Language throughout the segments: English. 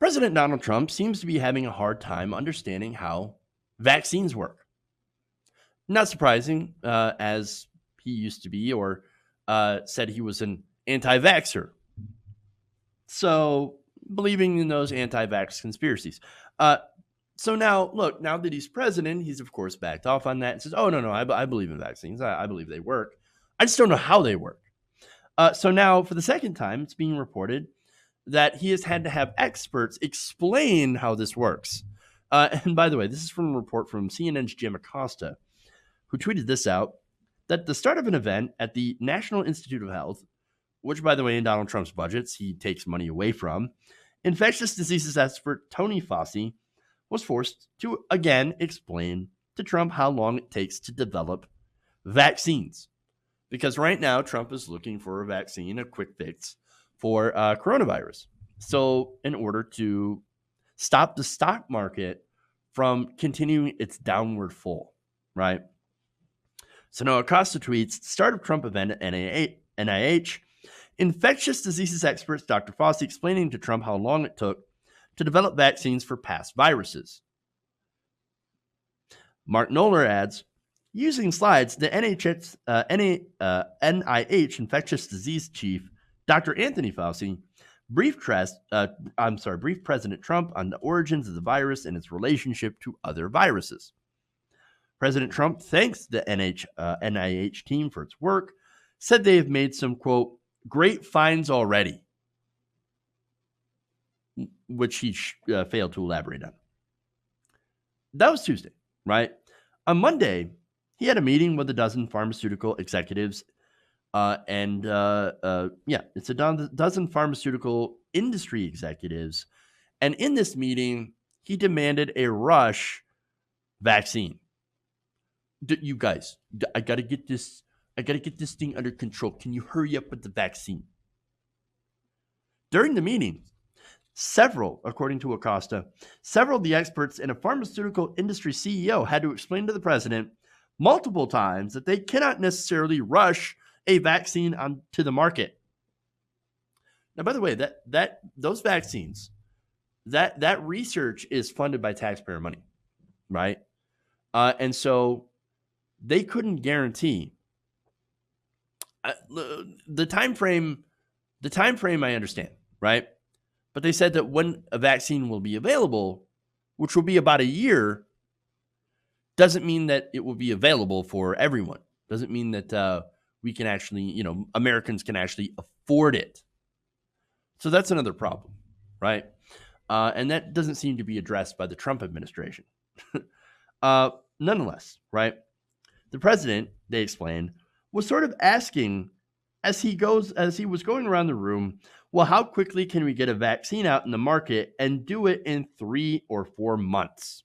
President Donald Trump seems to be having a hard time understanding how vaccines work. Not surprising, as he used to be, or said he was an anti vaxxer. So, believing in those anti vax conspiracies. Uh, so now, look, now that he's president, he's of course backed off on that and says, oh, no, I believe in vaccines. I believe they work. I just don't know how they work. So now, for the second time, it's being reported that he has had to have experts explain how this works. And by the way, this is from a report from CNN's Jim Acosta, who tweeted this out, that at the start of an event at the National Institute of Health, which, by the way, in Donald Trump's budgets, he takes money away from, infectious diseases expert Tony Fauci was forced to, again, explain to Trump how long it takes to develop vaccines. Because right now, Trump is looking for a vaccine, a quick fix for coronavirus. So in order to stop the stock market from continuing its downward fall, right? So now Acosta tweets, start of Trump event at NIH, infectious diseases experts Dr. Fauci explaining to Trump how long it took to develop vaccines for past viruses. Mark Knoller adds, using slides, the NIH infectious disease chief, Dr. Anthony Fauci, briefed President Trump on the origins of the virus and its relationship to other viruses. President Trump thanks the NIH team for its work, said they have made some, quote, great finds already, which he failed to elaborate on. That was Tuesday, right? On Monday, he had a meeting with a dozen pharmaceutical executives, it's a dozen pharmaceutical industry executives. And in this meeting, he demanded a rush vaccine. You guys, I got to get this thing under control. Can you hurry up with the vaccine? During the meeting, according to Acosta, several of the experts and a pharmaceutical industry CEO had to explain to the president multiple times that they cannot necessarily rush a vaccine onto the market. Now, by the way, those vaccines, that research is funded by taxpayer money, right? And so they couldn't guarantee the time frame. The time frame I understand, right? But they said that when a vaccine will be available, which will be about a year, doesn't mean that it will be available for everyone. Doesn't mean that we can actually, Americans can actually afford it. So that's another problem, right? And that doesn't seem to be addressed by the Trump administration. Nonetheless, right? The president, they explained, was sort of asking as he was going around the room, well, how quickly can we get a vaccine out in the market and do it in 3 or 4 months?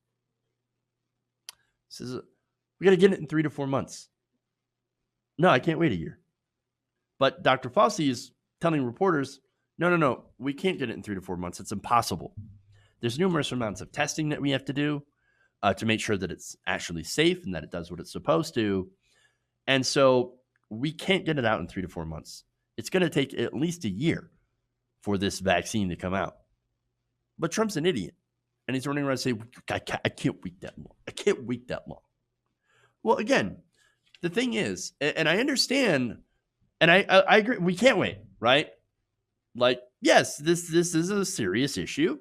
He says, we got to get it in 3 to 4 months. No, I can't wait a year. But Dr. Fauci is telling reporters, no, we can't get it in 3 to 4 months. It's impossible. There's numerous amounts of testing that we have to do to make sure that it's actually safe and that it does what it's supposed to. And so we can't get it out in 3 to 4 months. It's going to take at least a year for this vaccine to come out. But Trump's an idiot. And he's running around saying, I can't wait that long. I can't wait that long. Well, again, the thing is, and I understand, and I agree, we can't wait, right? Like, yes, this is a serious issue.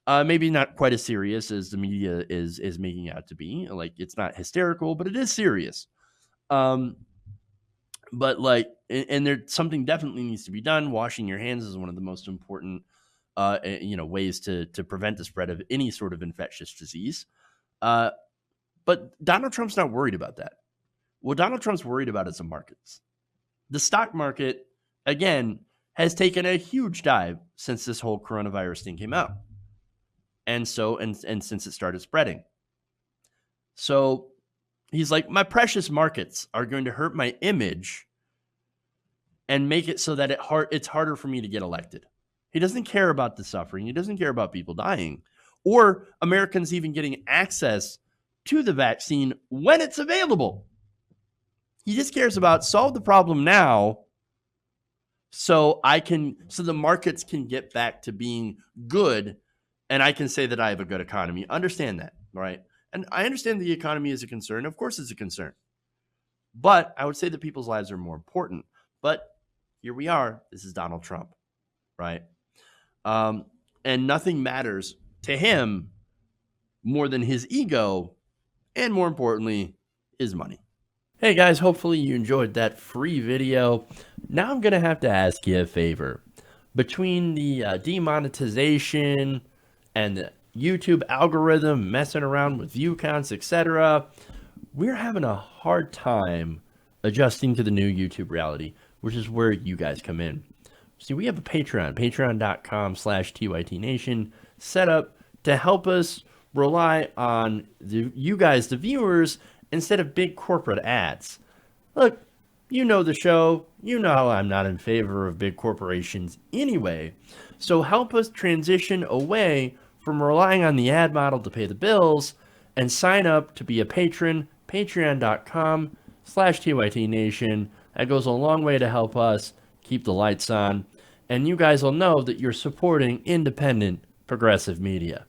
Maybe not quite as serious as the media is making out to be. Like, it's not hysterical, but it is serious. But like, and there's something definitely needs to be done. Washing your hands is one of the most important, ways to prevent the spread of any sort of infectious disease. But Donald Trump's not worried about that. What Donald Trump's worried about is the markets. The stock market, again, has taken a huge dive since this whole coronavirus thing came out. And so, and since it started spreading. So he's like, my precious markets are going to hurt my image and make it so that it's harder for me to get elected. He doesn't care about the suffering. He doesn't care about people dying or Americans even getting access to the vaccine when it's available. He just cares about solve the problem now so the markets can get back to being good and I can say that I have a good economy. Understand that, right? And I understand the economy is a concern. Of course, it's a concern. But I would say that people's lives are more important. But here we are. This is Donald Trump, right? And nothing matters to him more than his ego and, more importantly, his money. Hey guys, hopefully you enjoyed that free video. Now I'm going to have to ask you a favor. Between the demonetization and the YouTube algorithm messing around with view counts, etc., we're having a hard time adjusting to the new YouTube reality, which is where you guys come in. See, we have a Patreon, patreon.com/TYTNation, set up to help us rely on you guys, the viewers, instead of big corporate ads. Look, you know the show. You know I'm not in favor of big corporations anyway. So help us transition away from relying on the ad model to pay the bills and sign up to be a patron, patreon.com/TYTNation. That goes a long way to help us keep the lights on. And you guys will know that you're supporting independent, progressive media.